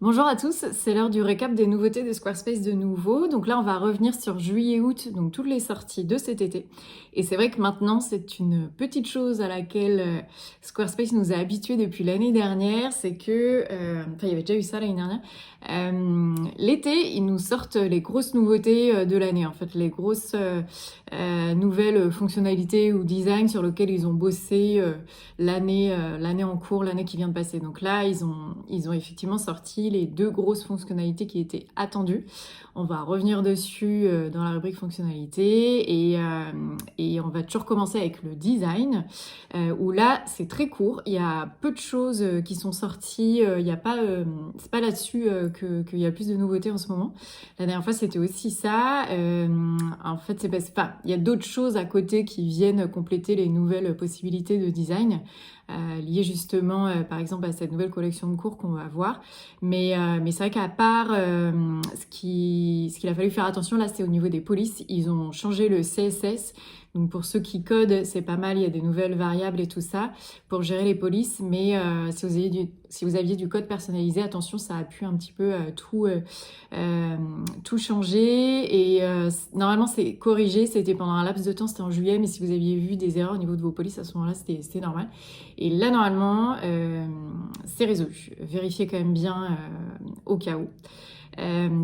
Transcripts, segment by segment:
Bonjour à tous, c'est l'heure du récap des nouveautés de Squarespace de nouveau. Donc là, on va revenir sur juillet-août, donc toutes les sorties de cet été. Et c'est vrai que maintenant, c'est une petite chose à laquelle Squarespace nous a habitués depuis l'année dernière, c'est que, enfin, il y avait déjà eu ça l'année dernière, l'été, ils nous sortent les grosses nouveautés de l'année, en fait, les grosses nouvelles fonctionnalités ou designs sur lesquels ils ont bossé l'année en cours, l'année qui vient de passer. Donc là, ils ont effectivement sorti les deux grosses fonctionnalités qui étaient attendues. On va revenir dessus dans la rubrique fonctionnalités et on va toujours commencer avec le design où là c'est très court. Il y a peu de choses qui sont sorties. Il y a pas, c'est pas là-dessus qu'il y a plus de nouveautés en ce moment. La dernière fois c'était aussi ça. En fait c'est parce, enfin, il y a d'autres choses à côté qui viennent compléter les nouvelles possibilités de design liées justement par exemple à cette nouvelle collection de cours qu'on va voir. Mais c'est vrai qu'à part ce qu'il a fallu faire attention là, c'est au niveau des polices. Ils ont changé le CSS. Donc pour ceux qui codent, c'est pas mal, il y a des nouvelles variables et tout ça pour gérer les polices. Mais si vous aviez du code personnalisé, attention, ça a pu un petit peu tout changer. Et normalement, c'est corrigé. C'était pendant un laps de temps, c'était en juillet. Mais si vous aviez vu des erreurs au niveau de vos polices à ce moment-là, c'était normal. Et là, normalement, c'est résolu. Vérifiez quand même bien au cas où.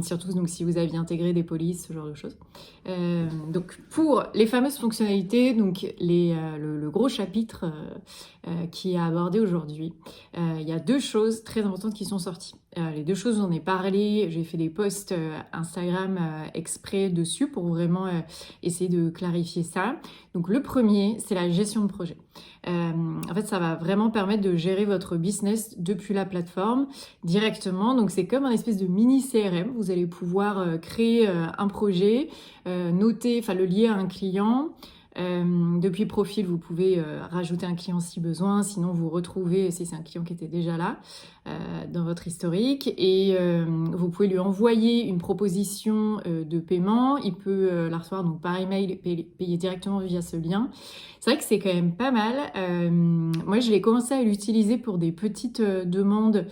Surtout donc, si vous aviez intégré des polices, ce genre de choses. Donc pour les fameuses fonctionnalités, donc le gros chapitre qui est abordé aujourd'hui, il y a deux choses très importantes qui sont sorties. Les deux choses, j'en ai parlé, j'ai fait des posts Instagram exprès dessus pour vraiment essayer de clarifier ça. Donc le premier, c'est la gestion de projet. En fait, ça va vraiment permettre de gérer votre business depuis la plateforme directement. Donc c'est comme un espèce de mini CRM. Vous allez pouvoir créer un projet, noter, enfin le lier à un client. Depuis profil, vous pouvez rajouter un client si besoin, sinon vous retrouvez si c'est un client qui était déjà là dans votre historique et vous pouvez lui envoyer une proposition de paiement. Il peut la recevoir donc par email, payer directement via ce lien. C'est vrai que c'est quand même pas mal. Moi, je l'ai commencé à l'utiliser pour des petites demandes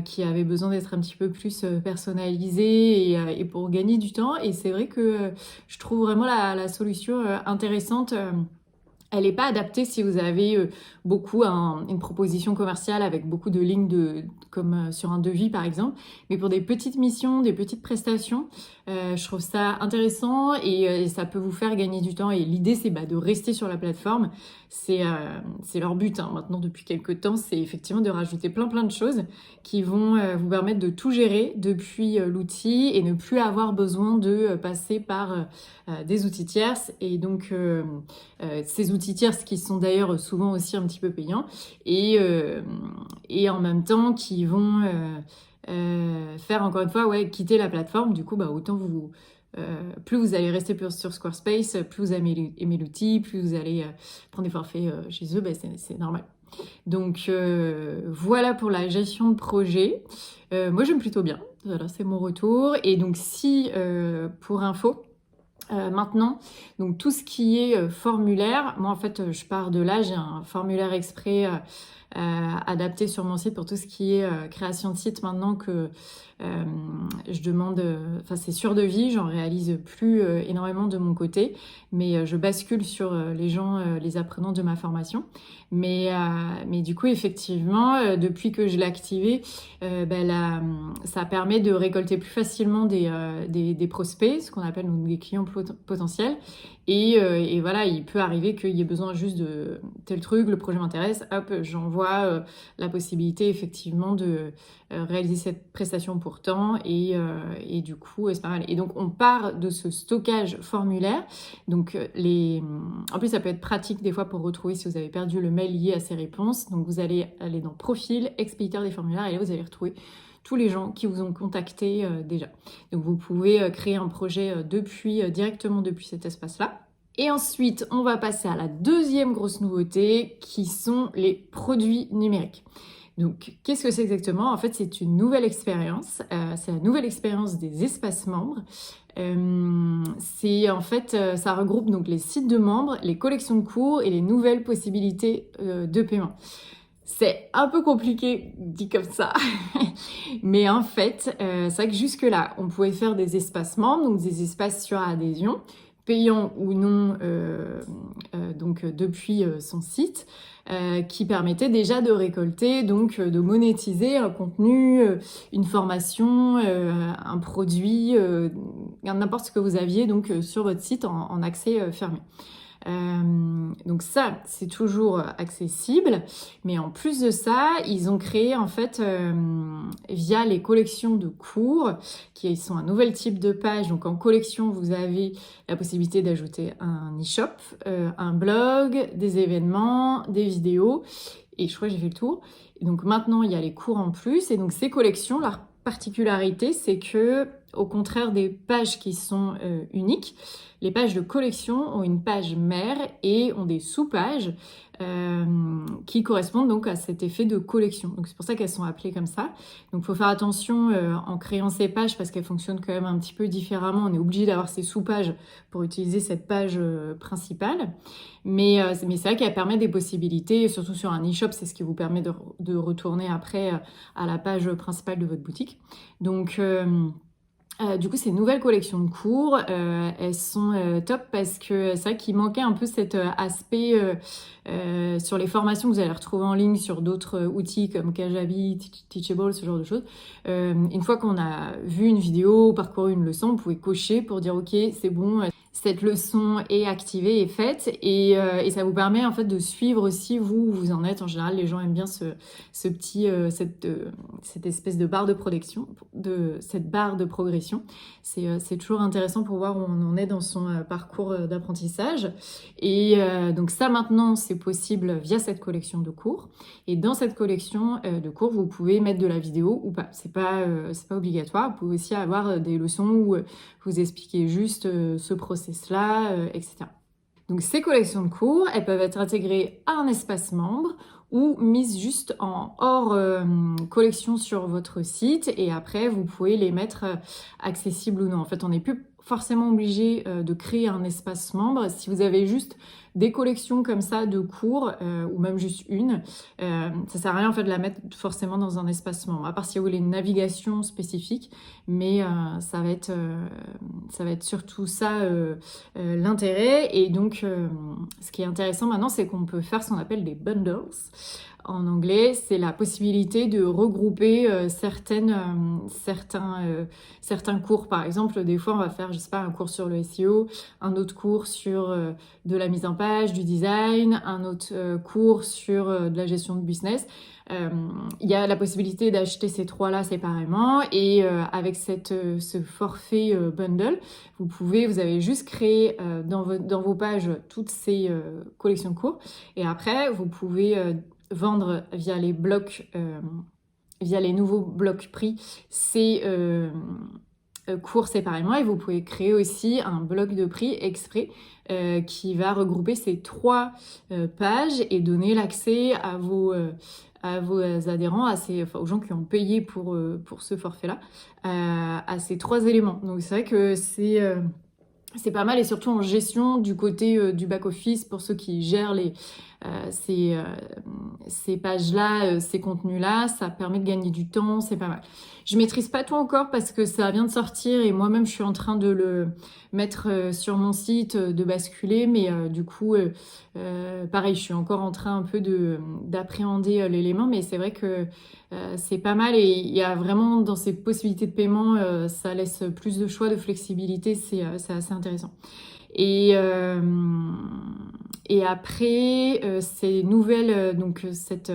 qui avaient besoin d'être un petit peu plus personnalisées et pour gagner du temps. Et c'est vrai que je trouve vraiment la solution intéressante. Elle n'est pas adaptée si vous avez beaucoup une proposition commerciale avec beaucoup de lignes comme sur un devis par exemple. Mais pour des petites missions, des petites prestations, je trouve ça intéressant et ça peut vous faire gagner du temps. Et l'idée, c'est de rester sur la plateforme. C'est leur but hein, maintenant depuis quelques temps, c'est effectivement de rajouter plein de choses qui vont vous permettre de tout gérer depuis l'outil et ne plus avoir besoin de passer par des outils tierces. Et donc ces outils tierces qui sont d'ailleurs souvent aussi un petit peu payants et en même temps qui vont faire encore une fois quitter la plateforme. Du coup, autant plus vous allez rester sur Squarespace, plus vous aimez l'outil, plus vous allez prendre des forfaits chez eux, c'est normal. Donc voilà pour la gestion de projet. Moi j'aime plutôt bien. Voilà, c'est mon retour. Et donc si pour info, maintenant, donc tout ce qui est formulaire, moi en fait je pars de là, j'ai un formulaire exprès adapté sur mon site pour tout ce qui est création de site maintenant que je demande, enfin c'est sur devis, j'en réalise plus énormément de mon côté, mais je bascule sur les gens, les apprenants de ma formation. Mais du coup effectivement, depuis que je l'ai activé, ça permet de récolter plus facilement des prospects, ce qu'on appelle donc des clients potentiels. Et voilà, il peut arriver qu'il y ait besoin juste de tel truc, le projet m'intéresse, hop, j'envoie la possibilité effectivement de réaliser cette prestation pour temps et du coup, c'est pas mal. Et donc, on part de ce stockage formulaire. Donc, en plus, ça peut être pratique des fois pour retrouver si vous avez perdu le mail lié à ces réponses. Donc, vous allez aller dans Profil, Expéditeur des formulaires et là, vous allez retrouver tous les gens qui vous ont contacté déjà. Donc vous pouvez créer un projet directement depuis cet espace-là. Et ensuite, on va passer à la deuxième grosse nouveauté qui sont les produits numériques. Donc, qu'est-ce que c'est exactement? En fait, c'est une nouvelle expérience. C'est la nouvelle expérience des espaces membres. Ça regroupe donc les sites de membres, les collections de cours et les nouvelles possibilités de paiement. C'est un peu compliqué dit comme ça, mais en fait, c'est vrai que jusque-là, on pouvait faire des espaces membres, donc des espaces sur adhésion, payants ou non, donc depuis son site, qui permettait déjà de récolter, donc de monétiser un contenu, une formation, un produit, n'importe ce que vous aviez donc sur votre site en accès fermé. Donc ça, c'est toujours accessible, mais en plus de ça, ils ont créé en fait via les collections de cours, qui sont un nouvel type de page. Donc en collection, vous avez la possibilité d'ajouter un e-shop, un blog, des événements, des vidéos, et je crois que j'ai fait le tour. Et donc maintenant, il y a les cours en plus, et donc ces collections, leur particularité, c'est que, au contraire des pages qui sont uniques, les pages de collection ont une page mère et ont des sous-pages qui correspondent donc à cet effet de collection. Donc c'est pour ça qu'elles sont appelées comme ça. Donc il faut faire attention en créant ces pages parce qu'elles fonctionnent quand même un petit peu différemment. On est obligé d'avoir ces sous-pages pour utiliser cette page principale. Mais c'est vrai qu'elle permet des possibilités, surtout sur un e-shop, c'est ce qui vous permet de retourner après à la page principale de votre boutique. Donc du coup, ces nouvelles collections de cours, elles sont top parce que c'est vrai qu'il manquait un peu cet aspect sur les formations que vous allez retrouver en ligne sur d'autres outils comme Kajabi, Teachable, ce genre de choses. Une fois qu'on a vu une vidéo, parcouru une leçon, vous pouvez cocher pour dire ok, c'est bon, cette leçon est activée et faite, et ça vous permet en fait de suivre aussi vous où vous en êtes. En général, les gens aiment bien cette espèce de barre de progression, cette barre de progression. C'est toujours intéressant pour voir où on en est dans son parcours d'apprentissage. Et donc ça maintenant, c'est possible via cette collection de cours. Et dans cette collection de cours, vous pouvez mettre de la vidéo ou pas. C'est pas obligatoire. Vous pouvez aussi avoir des leçons où vous expliquez juste ce process-là, etc. Donc ces collections de cours, elles peuvent être intégrées à un espace membre ou mises juste en hors collection sur votre site, et après vous pouvez les mettre accessibles ou non. En fait, on n'est plus forcément obligé de créer un espace membre. Si vous avez juste des collections comme ça de cours ou même juste une, ça sert à rien en fait de la mettre forcément dans un espace membre, à part si vous voulez une navigation spécifique, mais ça va être surtout ça l'intérêt. Et donc ce qui est intéressant maintenant, c'est qu'on peut faire ce qu'on appelle des bundles. En anglais, c'est la possibilité de regrouper certains cours. Par exemple, des fois, on va faire, je sais pas, un cours sur le SEO, un autre cours sur de la mise en page, du design, un autre cours sur de la gestion de business. Il y a la possibilité d'acheter ces trois-là séparément, et avec ce forfait bundle, vous avez juste créé dans vos pages toutes ces collections de cours, et après, vous pouvez vendre via les blocs, via les nouveaux blocs prix, ces cours séparément, et vous pouvez créer aussi un bloc de prix exprès qui va regrouper ces trois pages et donner l'accès à vos adhérents, aux gens qui ont payé pour ce forfait-là, à ces trois éléments. Donc c'est vrai que c'est pas mal, et surtout en gestion du côté du back-office, pour ceux qui gèrent ces pages-là, ces contenus-là, ça permet de gagner du temps, c'est pas mal. Je maîtrise pas tout encore parce que ça vient de sortir et moi-même je suis en train de le mettre sur mon site, de basculer, mais du coup, pareil, je suis encore en train un peu d'appréhender l'élément, mais c'est vrai que c'est pas mal, et il y a vraiment dans ces possibilités de paiement, ça laisse plus de choix, de flexibilité, c'est assez intéressant. Et après, ces nouvelles, donc cette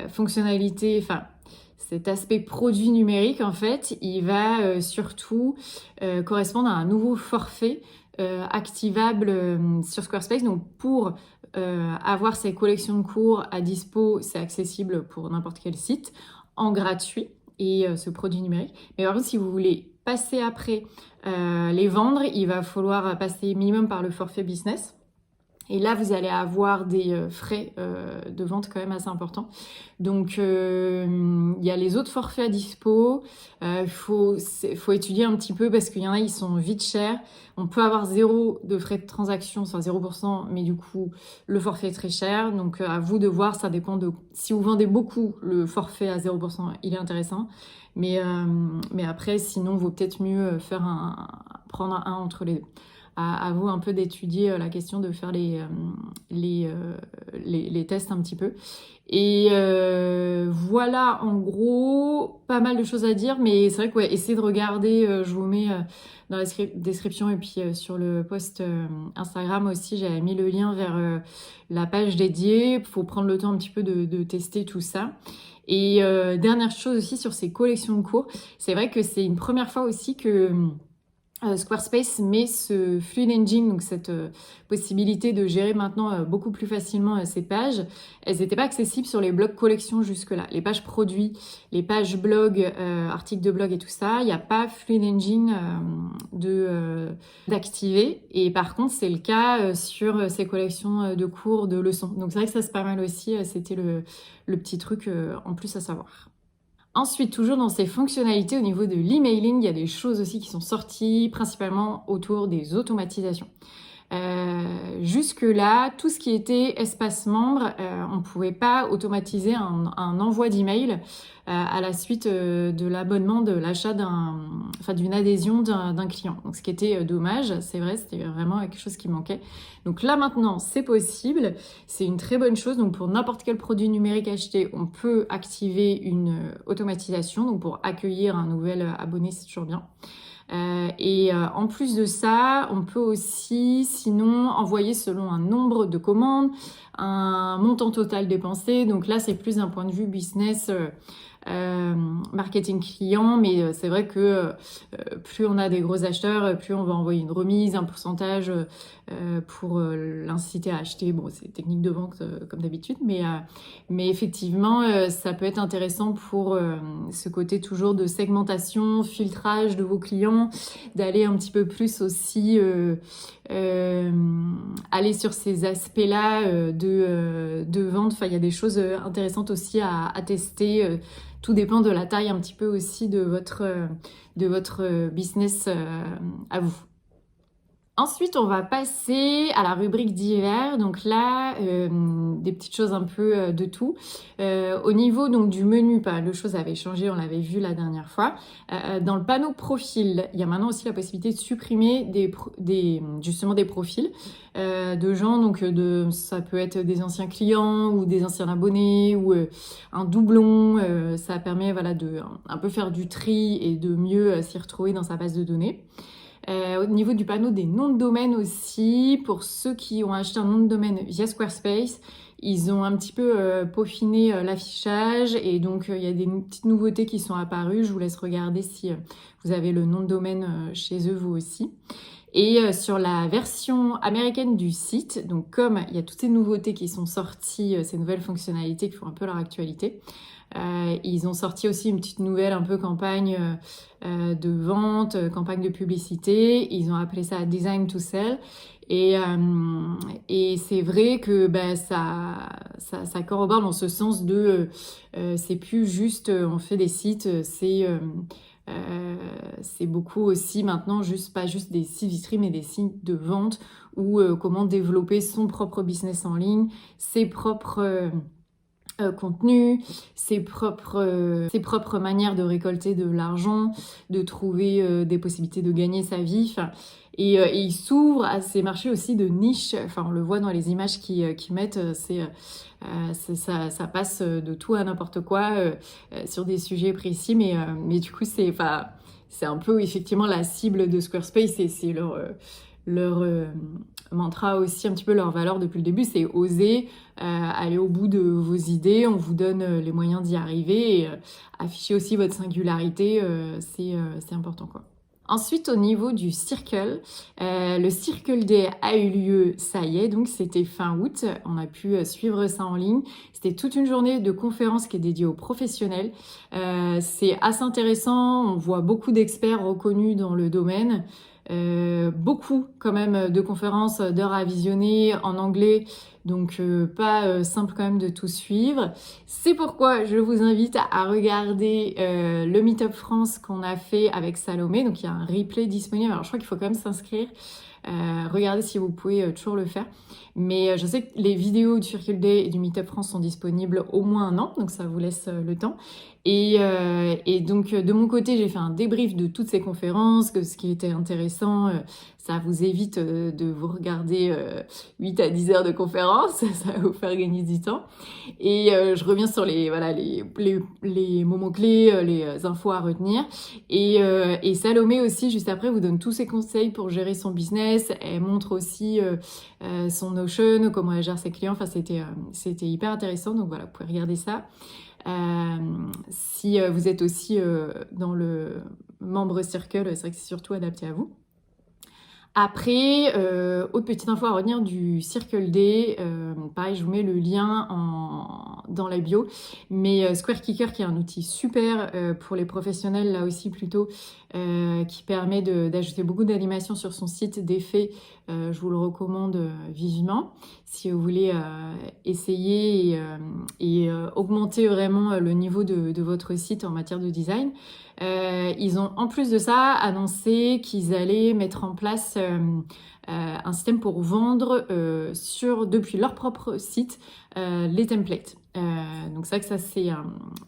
fonctionnalité, enfin cet aspect produit numérique, en fait, il va surtout correspondre à un nouveau forfait activable sur Squarespace. Donc pour avoir ces collections de cours à dispo, c'est accessible pour n'importe quel site en gratuit, et ce produit numérique. Mais par contre, si vous voulez passer après les vendre, il va falloir passer minimum par le forfait business. Et là, vous allez avoir des frais de vente quand même assez importants. Donc, il y a les autres forfaits à dispo. Faut étudier un petit peu parce qu'il y en a, ils sont vite chers. On peut avoir 0 de frais de transaction, soit 0%, mais du coup, le forfait est très cher. Donc, à vous de voir, ça dépend de... Si vous vendez beaucoup, le forfait à 0%, il est intéressant. Mais après, sinon, vaut peut-être mieux prendre un entre les deux. À vous un peu d'étudier la question de faire les tests un petit peu. Et voilà, en gros, pas mal de choses à dire, mais c'est vrai que ouais, essayez de regarder, je vous mets dans la description et puis sur le post Instagram aussi, j'avais mis le lien vers la page dédiée. Il faut prendre le temps un petit peu de tester tout ça. Et dernière chose aussi sur ces collections de cours, c'est vrai que c'est une première fois aussi que Squarespace met ce Fluid Engine, donc cette possibilité de gérer maintenant beaucoup plus facilement ces pages. Elles n'étaient pas accessibles sur les blogs collections jusque-là. Les pages produits, les pages blog, articles de blog et tout ça, il n'y a pas Fluid Engine d'activer. Et par contre, c'est le cas sur ces collections de cours, de leçons. Donc c'est vrai que ça c'est pas mal aussi. C'était le petit truc en plus à savoir. Ensuite, toujours dans ces fonctionnalités au niveau de l'emailing, il y a des choses aussi qui sont sorties, principalement autour des automatisations. Jusque-là, tout ce qui était espace membre, on ne pouvait pas automatiser un envoi d'email à la suite de l'abonnement, de l'achat d'une adhésion d'un client. Donc, ce qui était dommage, c'est vrai, c'était vraiment quelque chose qui manquait. Donc là, maintenant, c'est possible. C'est une très bonne chose. Donc, pour n'importe quel produit numérique acheté, on peut activer une automatisation. Donc, pour accueillir un nouvel abonné, c'est toujours bien. En plus de ça, on peut aussi, sinon, envoyer selon un nombre de commandes, un montant total dépensé. Donc là, c'est plus d'un point de vue business, marketing client, mais c'est vrai que plus on a des gros acheteurs, plus on va envoyer une remise, un pourcentage pour l'inciter à acheter. Bon, c'est technique de vente comme d'habitude, mais effectivement, ça peut être intéressant pour ce côté toujours de segmentation, filtrage de vos clients, d'aller un petit peu plus aussi aller sur ces aspects-là de vente. Enfin, il y a des choses intéressantes aussi à tester. Tout dépend de la taille un petit peu aussi de votre business à vous. Ensuite, on va passer à la rubrique divers. Donc là, des petites choses un peu de tout. Au niveau donc du menu, pas mal de choses avaient changé, on l'avait vu la dernière fois. Dans le panneau profil, il y a maintenant aussi la possibilité de supprimer justement des profils de gens. Donc ça peut être des anciens clients ou des anciens abonnés ou un doublon. Ça permet voilà de un peu faire du tri et de mieux s'y retrouver dans sa base de données. Au niveau du panneau des noms de domaine aussi, pour ceux qui ont acheté un nom de domaine via Squarespace, ils ont un petit peu peaufiné l'affichage et donc il y a des petites nouveautés qui sont apparues. Je vous laisse regarder si vous avez le nom de domaine chez eux vous aussi. Et sur la version américaine du site, donc comme il y a toutes ces nouveautés qui sont sorties, ces nouvelles fonctionnalités qui font un peu leur actualité, ils ont sorti aussi une petite nouvelle un peu campagne de vente, campagne de publicité. Ils ont appelé ça Design to Sell. Et c'est vrai que ça corrobore dans ce sens de c'est plus juste on fait des sites, c'est beaucoup aussi maintenant pas juste des sites vitrines mais des sites de vente ou comment développer son propre business en ligne, ses propres contenu, ses propres manières de récolter de l'argent, de trouver des possibilités de gagner sa vie. Et il s'ouvre à ces marchés aussi de niche. Enfin, on le voit dans les images qu'ils mettent. Ça passe de tout à n'importe quoi sur des sujets précis. Mais du coup, c'est un peu effectivement la cible de Squarespace et c'est leur mantra aussi, un petit peu leur valeur depuis le début, c'est oser aller au bout de vos idées, on vous donne les moyens d'y arriver et afficher aussi votre singularité, c'est important quoi. Ensuite, au niveau du Circle, le Circle Day a eu lieu, ça y est, donc c'était fin août, on a pu suivre ça en ligne. C'était toute une journée de conférence qui est dédiée aux professionnels. C'est assez intéressant, on voit beaucoup d'experts reconnus dans le domaine. Beaucoup quand même de conférences, d'heures à visionner en anglais, donc pas simple quand même de tout suivre. C'est pourquoi je vous invite à regarder le Meetup France qu'on a fait avec Salomé, donc il y a un replay disponible, alors je crois qu'il faut quand même s'inscrire. Regardez si vous pouvez toujours le faire. Mais je sais que les vidéos du Circle Day et du Meetup France sont disponibles au moins un an, donc ça vous laisse le temps. Et donc de mon côté, j'ai fait un débrief de toutes ces conférences, que ce qui était intéressant, ça vous évite de vous regarder 8 à 10 heures de conférence, ça va vous faire gagner du temps. Et je reviens sur les moments clés, les infos à retenir. Et Salomé aussi, juste après, vous donne tous ses conseils pour gérer son business. Elle montre aussi son Notion, comment elle gère ses clients. Enfin, c'était hyper intéressant. Donc voilà, vous pouvez regarder ça. Si vous êtes aussi dans le membre Circle, c'est vrai que c'est surtout adapté à vous. Après, autre petite info à retenir du Circle Day, pareil, je vous mets le lien dans la bio, mais Square Kicker qui est un outil super pour les professionnels, là aussi plutôt, qui permet d'ajouter beaucoup d'animations sur son site, d'effets, je vous le recommande vivement si vous voulez essayer et augmenter vraiment le niveau de votre site en matière de design. Ils ont en plus de ça annoncé qu'ils allaient mettre en place un système pour vendre depuis leur propre site les templates. Donc c'est vrai que ça c'est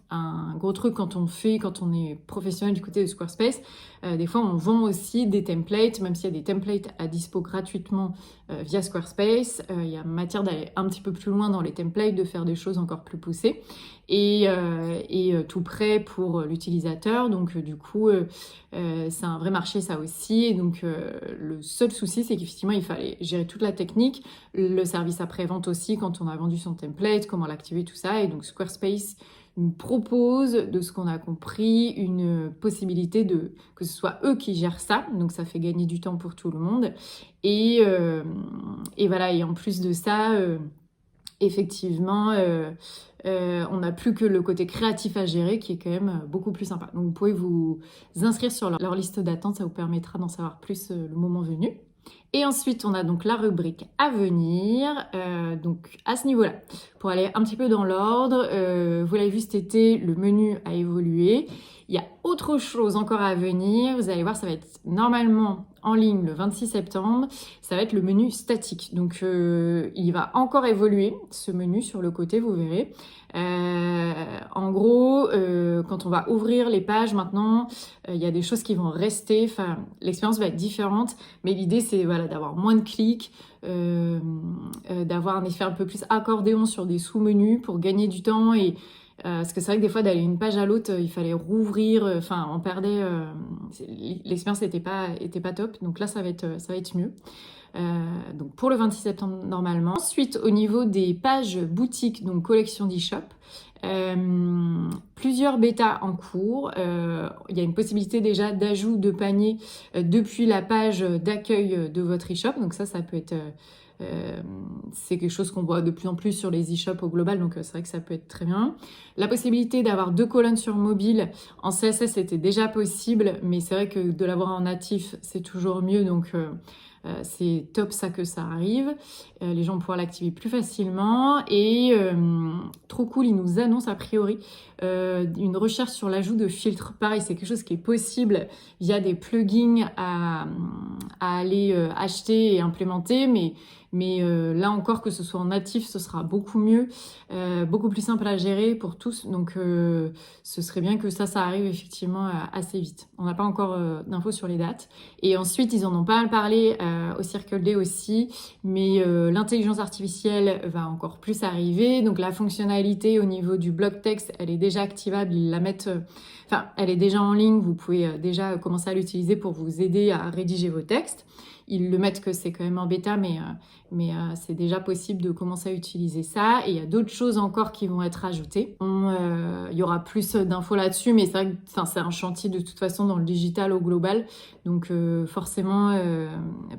un gros truc quand on est professionnel du côté de Squarespace. Des fois on vend aussi des templates, même s'il y a des templates à dispo gratuitement via Squarespace. Il y a matière d'aller un petit peu plus loin dans les templates, de faire des choses encore plus poussées et tout prêt pour l'utilisateur. Donc du coup c'est un vrai marché ça aussi. Et donc le seul souci c'est qu'effectivement il fallait gérer toute la technique, le service après-vente aussi quand on a vendu son template, comment l'activer, tout ça. Et donc Squarespace nous propose, de ce qu'on a compris, une possibilité que ce soit eux qui gèrent ça. Donc ça fait gagner du temps pour tout le monde. Et voilà, et en plus de ça, effectivement, on n'a plus que le côté créatif à gérer qui est quand même beaucoup plus sympa. Donc vous pouvez vous inscrire sur leur liste d'attente, ça vous permettra d'en savoir plus le moment venu. Et ensuite, on a donc la rubrique à venir. Donc à ce niveau-là, pour aller un petit peu dans l'ordre, vous l'avez vu cet été, le menu a évolué. Il y a autre chose encore à venir. Vous allez voir, ça va être normalement en ligne le 26 septembre. Ça va être le menu statique. Donc il va encore évoluer, ce menu sur le côté, vous verrez. En gros, quand on va ouvrir les pages maintenant, il y a des choses qui vont rester. Enfin, l'expérience va être différente. Mais l'idée, c'est voilà, d'avoir moins de clics, d'avoir un effet un peu plus accordéon sur des sous-menus pour gagner du temps. Et parce que c'est vrai que des fois, d'aller d'une page à l'autre, il fallait rouvrir. Enfin, on perdait. L'expérience n'était pas top. Donc là, ça va être mieux. Donc pour le 26 septembre normalement. Ensuite, au niveau des pages boutiques, donc collection d'e-shop, plusieurs bêtas en cours. Il y a une possibilité déjà d'ajout de panier depuis la page d'accueil de votre e-shop. Donc ça peut être... c'est quelque chose qu'on voit de plus en plus sur les e-shops au global, donc c'est vrai que ça peut être très bien. La possibilité d'avoir 2 colonnes sur mobile, en CSS c'était déjà possible, mais c'est vrai que de l'avoir en natif c'est toujours mieux, donc c'est top ça que ça arrive. Les gens vont pouvoir l'activer plus facilement. Et trop cool, ils nous annoncent a priori une recherche sur l'ajout de filtres. Pareil, c'est quelque chose qui est possible via des plugins à aller acheter et implémenter, mais là encore, que ce soit en natif, ce sera beaucoup mieux, beaucoup plus simple à gérer pour tous. Donc ce serait bien que ça arrive effectivement assez vite. On n'a pas encore d'infos sur les dates. Et ensuite, ils en ont pas mal parlé au Circle Day aussi, mais l'intelligence artificielle va encore plus arriver. Donc la fonctionnalité au niveau du bloc texte, elle est déjà activable. Ils la mettent, elle est déjà en ligne. Vous pouvez déjà commencer à l'utiliser pour vous aider à rédiger vos textes. Ils le mettent que c'est quand même en bêta, mais c'est déjà possible de commencer à utiliser ça. Et il y a d'autres choses encore qui vont être ajoutées. Il y aura plus d'infos là-dessus, mais c'est vrai que c'est un chantier de toute façon dans le digital au global. Donc forcément,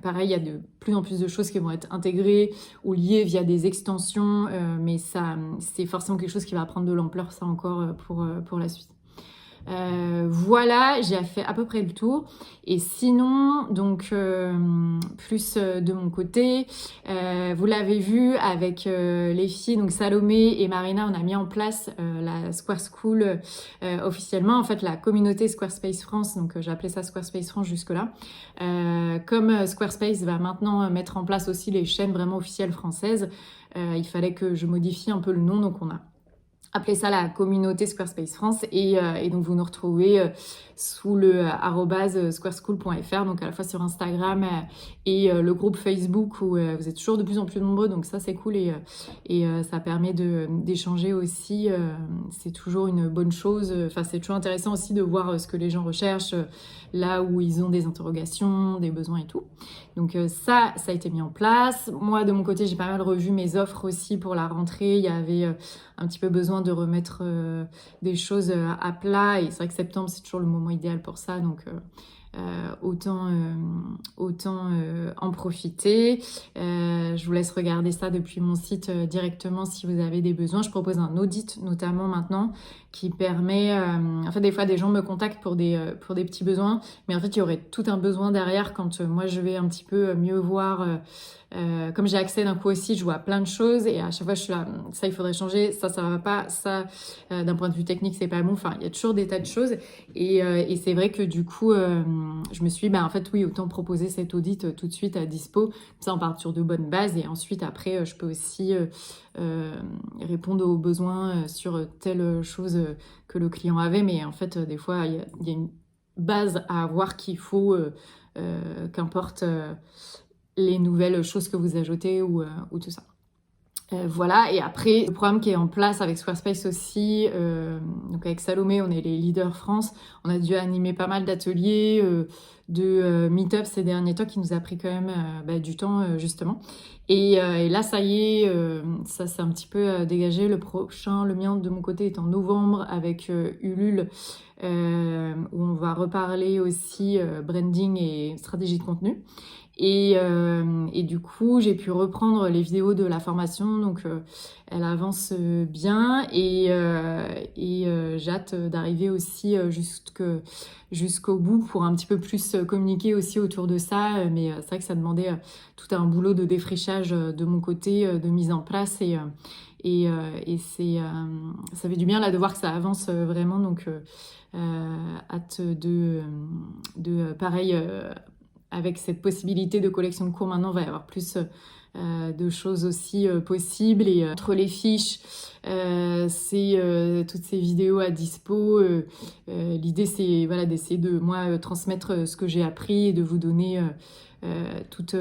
pareil, il y a de plus en plus de choses qui vont être intégrées ou liées via des extensions. Mais ça, c'est forcément quelque chose qui va prendre de l'ampleur, ça encore, pour la suite. Voilà, j'ai fait à peu près le tour. Et sinon, donc, plus de mon côté, vous l'avez vu avec les filles, donc Salomé et Marina, on a mis en place la Square School officiellement, en fait la communauté Squarespace France, donc j'ai appelé ça Squarespace France jusque-là. Comme Squarespace va maintenant mettre en place aussi les chaînes vraiment officielles françaises, il fallait que je modifie un peu le nom, donc on a appelez ça la communauté Squarespace France et donc vous nous retrouvez sous le @squareschool.fr, donc à la fois sur Instagram et le groupe Facebook où vous êtes toujours de plus en plus nombreux, donc ça c'est cool et ça permet d'échanger aussi, c'est toujours une bonne chose, enfin c'est toujours intéressant aussi de voir ce que les gens recherchent, là où ils ont des interrogations, des besoins et tout. Donc ça a été mis en place. Moi de mon côté j'ai pas mal revu mes offres aussi pour la rentrée, il y avait un petit peu besoin de remettre des choses à plat et c'est vrai que septembre c'est toujours le moment idéal pour ça, donc autant en profiter. Je vous laisse regarder ça depuis mon site directement si vous avez des besoins. Je propose un audit notamment maintenant qui permet, en fait des fois des gens me contactent pour des petits besoins, mais en fait il y aurait tout un besoin derrière quand moi je vais un petit peu mieux voir, comme j'ai accès d'un coup au site, je vois plein de choses et à chaque fois je suis là, ça il faudrait changer, ça va pas, ça d'un point de vue technique c'est pas bon, enfin il y a toujours des tas de choses et c'est vrai que du coup je me suis dit, en fait oui, autant proposer cet audit tout de suite à dispo, comme ça on part sur de bonnes bases et ensuite après je peux aussi répondre aux besoins sur telle chose que le client avait, mais en fait des fois il y a une base à avoir qu'il faut, qu'importe les nouvelles choses que vous ajoutez ou tout ça. Voilà, et après, le programme qui est en place avec Squarespace aussi, donc avec Salomé, on est les leaders France, on a dû animer pas mal d'ateliers, de meet-up ces derniers temps qui nous a pris quand même du temps justement. Et là, ça y est, ça s'est un petit peu dégagé. Le prochain, le mien de mon côté, est en novembre avec Ulule, où on va reparler aussi branding et stratégie de contenu. Et du coup, j'ai pu reprendre les vidéos de la formation, donc elle avance bien et j'ai hâte d'arriver aussi jusqu'au bout pour un petit peu plus communiquer aussi autour de ça. Mais c'est vrai que ça demandait tout un boulot de défrichage de mon côté, de mise en place et ça fait du bien là de voir que ça avance vraiment. Donc hâte de pareil. Avec cette possibilité de collection de cours, maintenant, il va y avoir plus de choses aussi possibles. Et entre les fiches, c'est toutes ces vidéos à dispo. L'idée, c'est voilà, d'essayer de, moi, transmettre ce que j'ai appris et de vous donner toutes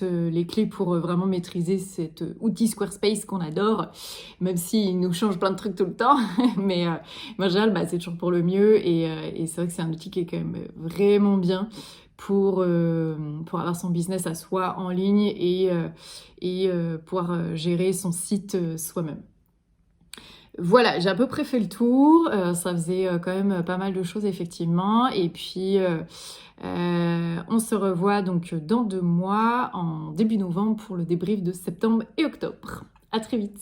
les clés pour vraiment maîtriser cet outil Squarespace qu'on adore, même s'il nous change plein de trucs tout le temps. Mais en général, c'est toujours pour le mieux. Et c'est vrai que c'est un outil qui est quand même vraiment bien pour avoir son business à soi en ligne et pouvoir gérer son site soi-même. Voilà, j'ai à peu près fait le tour. Ça faisait quand même pas mal de choses effectivement. Et puis on se revoit donc dans 2 mois, en début novembre, pour le débrief de septembre et octobre. À très vite.